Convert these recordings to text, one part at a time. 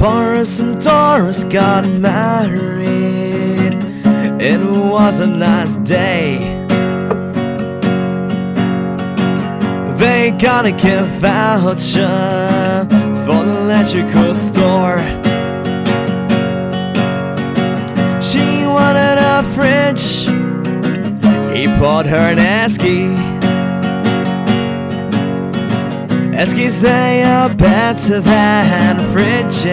Boris and Doris got married. It was a nice day. They got a gift voucher for the electrical store. She wanted a fridge. He bought her an Esky. Eskies, they are better than fridges.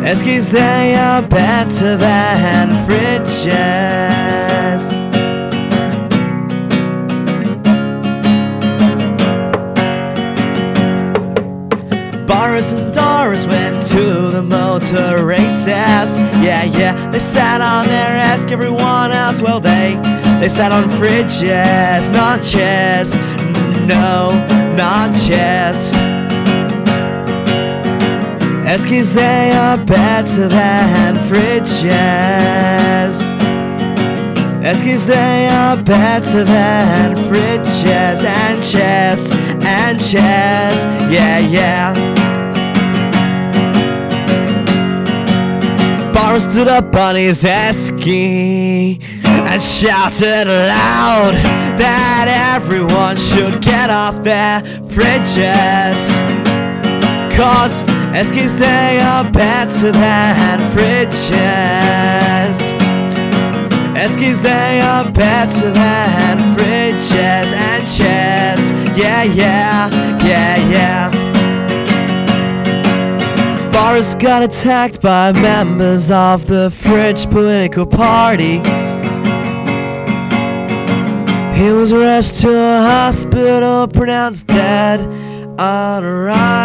Eskies, they are better than fridges. Boris and Doris went to the motor races. Yeah, they sat on their Esk, everyone else, well, they sat on fridges, not chairs. No, not chairs. Eskies, they are better than fridges. Eskies, they are better than fridges and chairs, yeah. Boris stood up on his Esky and shouted loud that everyone should get off their fridges, 'cause Eskies, they are better than fridges. Eskies, they are better than fridges and chairs, yeah. Boris got attacked by members of the fridge political party. He was rushed to a hospital, pronounced dead on arrival.